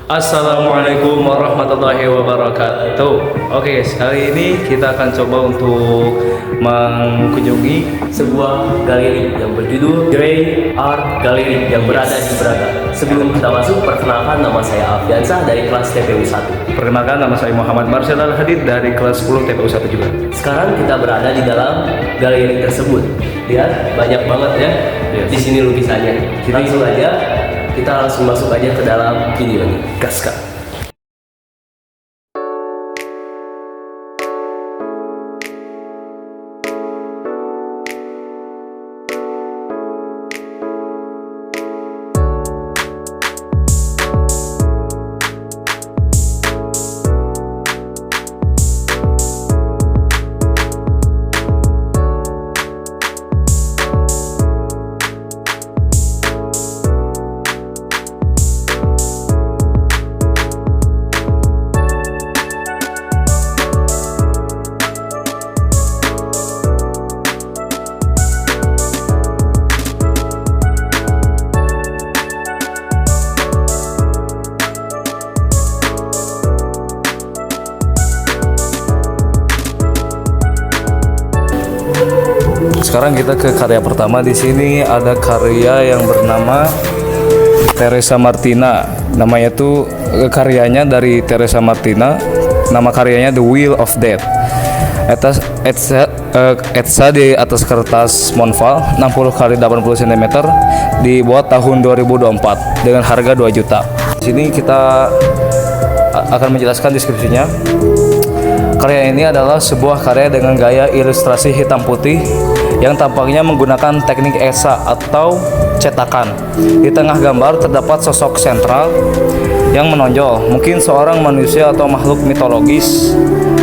Assalamualaikum warahmatullahi wabarakatuh. Oke guys, kali ini kita akan coba untuk mengunjungi sebuah galeri yang berjudul Grey Art Gallery yang berada di Braga. Sebelum kita masuk, perkenalkan, nama saya Alfiansah dari kelas TPU 1. Perkenalkan, nama saya Muhammad Marcel Al-Hadid dari kelas 10 TPU 1 juga. Sekarang kita berada di dalam galeri tersebut. Lihat, banyak banget ya. Di sini lukisannya. Langsung aja, kita langsung masuk aja ke dalam videonya. Gas kak. Sekarang kita ke karya pertama. Di sini ada karya yang bernama Teresa Martina. Namanya tuh karyanya dari Teresa Martina. Nama karyanya The Wheel of Death. Etsa di atas kertas Monval 60 x 80 cm dibuat tahun 2024 dengan harga 2 juta. Di sini kita akan menjelaskan deskripsinya. Karya ini adalah sebuah karya dengan gaya ilustrasi hitam putih yang tampaknya menggunakan teknik esa atau cetakan. Di tengah gambar terdapat sosok sentral yang menonjol, mungkin seorang manusia atau makhluk mitologis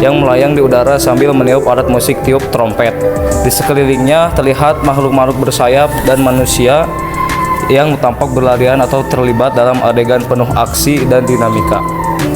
yang melayang di udara sambil meniup alat musik tiup trompet. Di sekelilingnya terlihat makhluk-makhluk bersayap dan manusia yang tampak berlarian atau terlibat dalam adegan penuh aksi dan dinamika.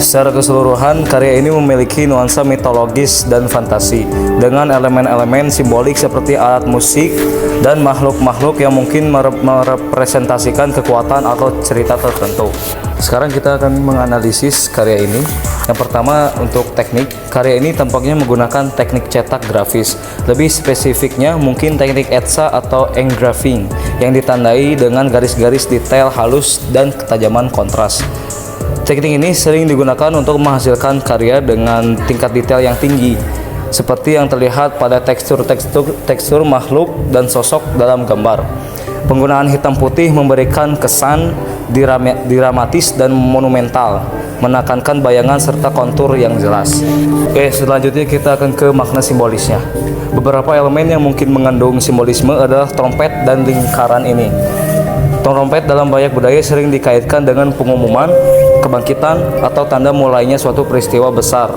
Secara keseluruhan, karya ini memiliki nuansa mitologis dan fantasi dengan elemen-elemen simbolik seperti alat musik dan makhluk-makhluk yang mungkin merepresentasikan kekuatan atau cerita tertentu. Sekarang kita akan menganalisis karya ini. Yang pertama, untuk teknik, karya ini tampaknya menggunakan teknik cetak grafis. Lebih spesifiknya mungkin teknik etsa atau engraving yang ditandai dengan garis-garis detail halus dan ketajaman kontras. Teknik ini sering digunakan untuk menghasilkan karya dengan tingkat detail yang tinggi, seperti yang terlihat pada tekstur makhluk dan sosok dalam gambar. Penggunaan hitam putih memberikan kesan dramatis dan monumental, menekankan bayangan serta kontur yang jelas. Oke, selanjutnya kita akan ke makna simbolisnya. Beberapa elemen yang mungkin mengandung simbolisme adalah trompet dan lingkaran ini. Trompet dalam banyak budaya sering dikaitkan dengan pengumuman, kebangkitan, atau tanda mulainya suatu peristiwa besar,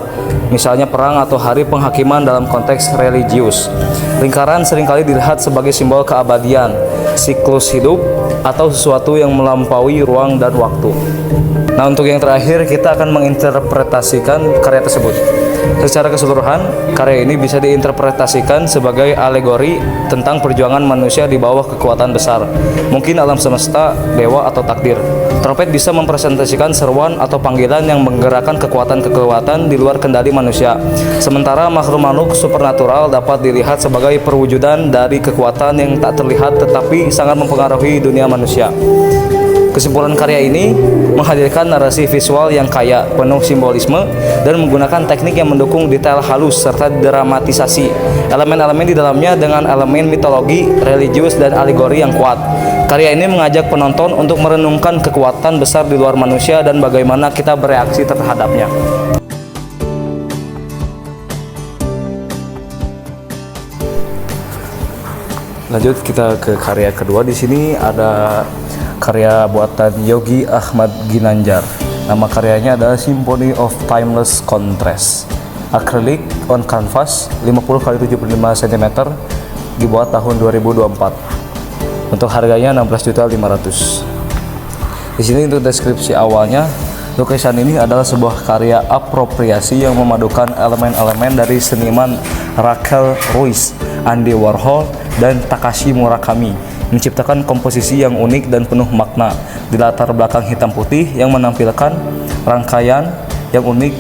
misalnya perang atau hari penghakiman dalam konteks religius. Lingkaran seringkali dilihat sebagai simbol keabadian, siklus hidup, atau sesuatu yang melampaui ruang dan waktu. Nah, untuk yang terakhir, kita akan menginterpretasikan karya tersebut. Secara keseluruhan, karya ini bisa diinterpretasikan sebagai alegori tentang perjuangan manusia di bawah kekuatan besar, mungkin alam semesta, dewa, atau takdir. Trompet bisa mempresentasikan seruan atau panggilan yang menggerakkan kekuatan-kekuatan di luar kendali manusia. Sementara makhluk-makhluk supernatural dapat dilihat sebagai perwujudan dari kekuatan yang tak terlihat tetapi sangat mempengaruhi dunia manusia. Kesimpulan karya ini menghadirkan narasi visual yang kaya, penuh simbolisme, dan menggunakan teknik yang mendukung detail halus serta dramatisasi elemen-elemen di dalamnya dengan elemen mitologi, religius, dan alegori yang kuat. Karya ini mengajak penonton untuk merenungkan kekuatan besar di luar manusia dan bagaimana kita bereaksi terhadapnya. Lanjut kita ke karya kedua. Di sini ada karya buatan Yogi Ahmad Ginanjar. Nama karyanya adalah Symphony of Timeless Contrast. Acrylic on canvas 50 x 75 cm dibuat tahun 2024. Untuk harganya 16.500.000. Di sini untuk deskripsi awalnya, lukisan ini adalah sebuah karya apropriasi yang memadukan elemen-elemen dari seniman Rachel Rousse, Andy Warhol, dan Takashi Murakami menciptakan komposisi yang unik dan penuh makna di latar belakang hitam putih yang menampilkan rangkaian yang unik,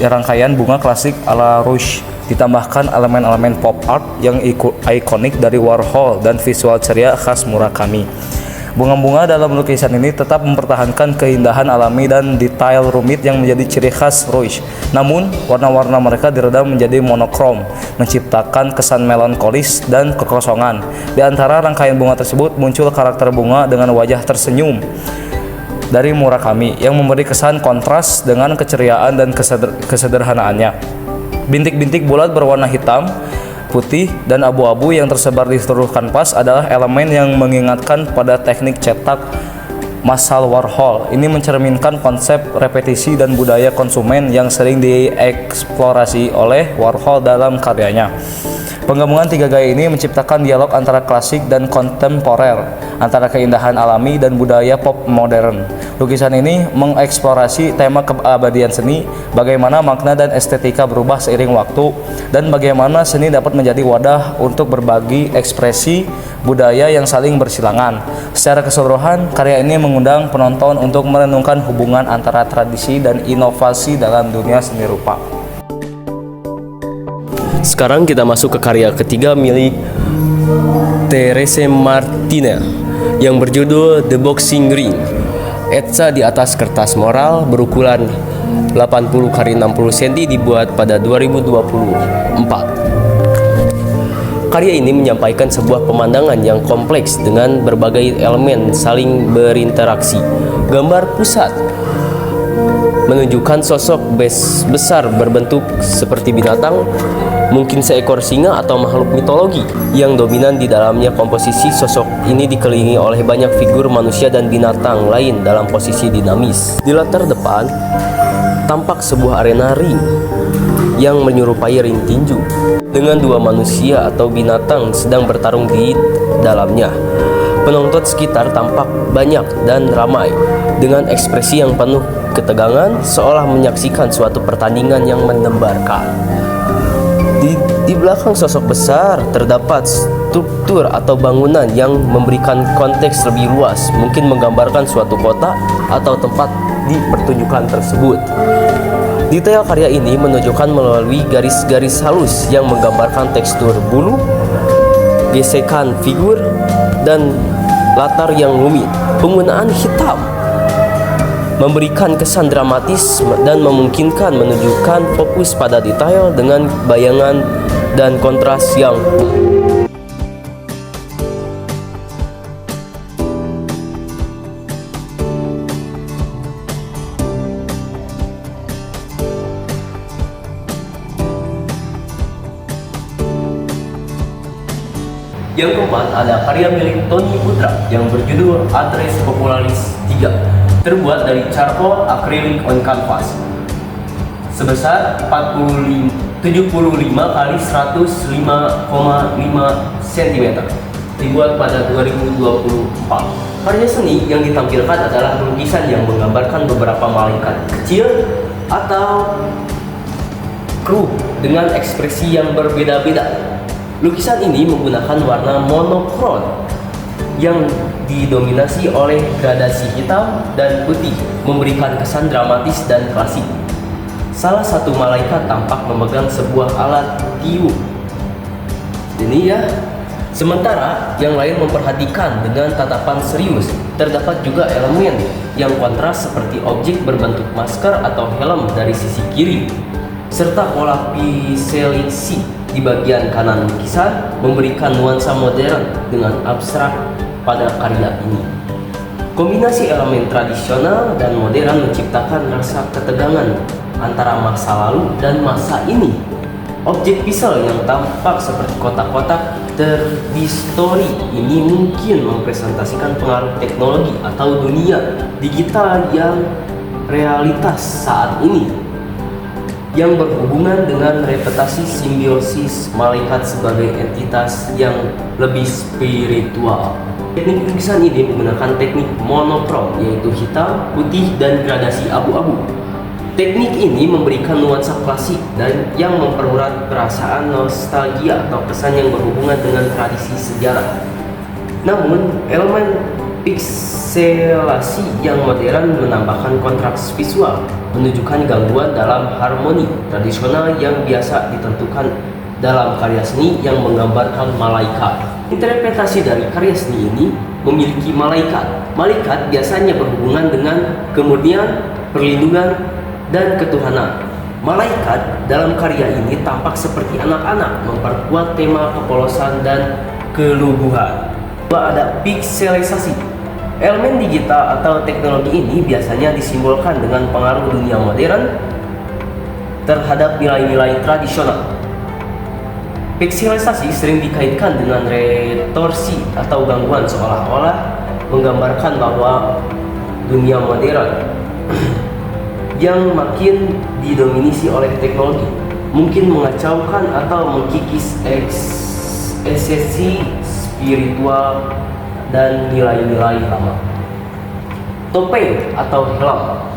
rangkaian bunga klasik ala Rouge, ditambahkan elemen-elemen pop art yang ikonik dari Warhol dan visual ceria khas Murakami. Bunga-bunga dalam lukisan ini tetap mempertahankan keindahan alami dan detail rumit yang menjadi ciri khas Rouge. Namun, warna-warna mereka diredam menjadi monokrom, menciptakan kesan melankolis dan kekosongan. Di antara rangkaian bunga tersebut muncul karakter bunga dengan wajah tersenyum dari Murakami yang memberi kesan kontras dengan keceriaan dan kesederhanaannya. Bintik-bintik bulat berwarna hitam, putih, dan abu-abu yang tersebar di seluruh kanvas adalah elemen yang mengingatkan pada teknik cetak massal Warhol. Ini mencerminkan konsep repetisi dan budaya konsumen yang sering dieksplorasi oleh Warhol dalam karyanya. Penggabungan tiga gaya ini menciptakan dialog antara klasik dan kontemporer, antara keindahan alami dan budaya pop modern. Lukisan ini mengeksplorasi tema keabadian seni, bagaimana makna dan estetika berubah seiring waktu, dan bagaimana seni dapat menjadi wadah untuk berbagi ekspresi budaya yang saling bersilangan. Secara keseluruhan, karya ini mengundang penonton untuk merenungkan hubungan antara tradisi dan inovasi dalam dunia seni rupa. Sekarang kita masuk ke karya ketiga milik Therese Martine yang berjudul The Boxing Ring. Etsa di atas kertas moral berukuran 80 x 60 cm dibuat pada 2024. Karya ini menyampaikan sebuah pemandangan yang kompleks dengan berbagai elemen saling berinteraksi. Gambar pusat menunjukkan sosok besar berbentuk seperti binatang, mungkin seekor singa atau makhluk mitologi. Yang dominan di dalamnya komposisi sosok ini dikelilingi oleh banyak figur manusia dan binatang lain dalam posisi dinamis. Di latar depan tampak sebuah arena ring yang menyerupai ring tinju dengan dua manusia atau binatang sedang bertarung di dalamnya. Penonton sekitar tampak banyak dan ramai dengan ekspresi yang penuh ketegangan, seolah menyaksikan suatu pertandingan yang mendebarkan. Di belakang sosok besar terdapat struktur atau bangunan yang memberikan konteks lebih luas, mungkin menggambarkan suatu kota atau tempat di pertunjukan tersebut. Detail karya ini menunjukkan melalui garis-garis halus yang menggambarkan tekstur bulu, gesekan figur, dan latar yang rumit. Penggunaan hitam memberikan kesan dramatis dan memungkinkan menunjukkan fokus pada detail dengan bayangan dan kontras yang Yang keempat ada karya milik Tony Putra yang berjudul Adres Popularis 3, terbuat dari charcoal acrylic on canvas sebesar 75 x 105,5 cm, dibuat pada 2024. Karya seni yang ditampilkan adalah lukisan yang menggambarkan beberapa malaikat kecil atau kru dengan ekspresi yang berbeda-beda. Lukisan ini menggunakan warna monokrom yang didominasi oleh gradasi hitam dan putih, memberikan kesan dramatis dan klasik. Salah satu malaikat tampak memegang sebuah alat tiup. Ini ya. Sementara yang lain memperhatikan dengan tatapan serius. Terdapat juga elemen yang kontras seperti objek berbentuk masker atau helm dari sisi kiri, serta pola piseliksi di bagian kanan lukisan memberikan nuansa modern dengan abstrak pada karya ini. Kombinasi elemen tradisional dan modern menciptakan rasa ketegangan antara masa lalu dan masa ini. Objek pisau yang tampak seperti kotak-kotak terdistori ini mungkin mempresentasikan pengaruh teknologi atau dunia digital yang realitas saat ini, yang berhubungan dengan reputasi simbiosis malaikat sebagai entitas yang lebih spiritual. Teknik lukisan ini menggunakan teknik monokrom, yaitu hitam, putih, dan gradasi abu-abu. Teknik ini memberikan nuansa klasik dan yang mempererat perasaan nostalgia atau kesan yang berhubungan dengan tradisi sejarah. Namun, elemen pikselasi yang modern menambahkan kontras visual, menunjukkan gangguan dalam harmoni tradisional yang biasa ditentukan dalam karya seni yang menggambarkan malaikat. Interpretasi dari karya seni ini memiliki malaikat. Malaikat biasanya berhubungan dengan kemurnian, perlindungan, dan ketuhanan. Malaikat dalam karya ini tampak seperti anak-anak, memperkuat tema kepolosan dan kelubuhan. Ada pikselisasi. Elemen digital atau teknologi ini biasanya disimbolkan dengan pengaruh dunia modern terhadap nilai-nilai tradisional. Pikselisasi sering dikaitkan dengan retorsi atau gangguan, seolah-olah menggambarkan bahwa dunia modern yang makin didominasi oleh teknologi mungkin mengacaukan atau mengkikis esensi spiritual dan nilai-nilai lama. Topeng atau helm.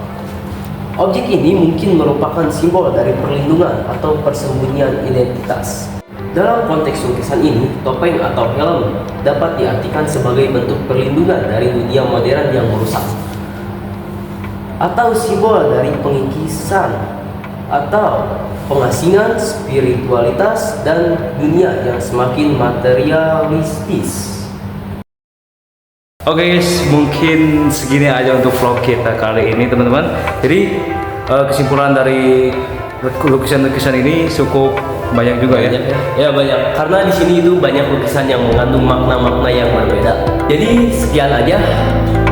Objek ini mungkin merupakan simbol dari perlindungan atau persembunyian identitas. Dalam konteks lukisan ini, topeng atau helm dapat diartikan sebagai bentuk perlindungan dari dunia modern yang merusak, atau simbol dari pengikisan atau pengasingan spiritualitas dan dunia yang semakin materialistis. Oke guys, mungkin segini aja untuk vlog kita kali ini teman-teman. Jadi kesimpulan dari lukisan-lukisan ini cukup banyak juga ya. Ya banyak, karena di sini itu banyak lukisan yang mengandung makna-makna yang berbeda. Jadi sekian aja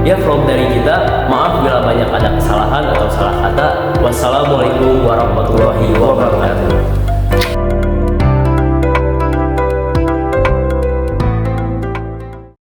ya vlog dari kita. Maaf bila banyak ada kesalahan atau salah kata. Wassalamualaikum warahmatullahi wabarakatuh.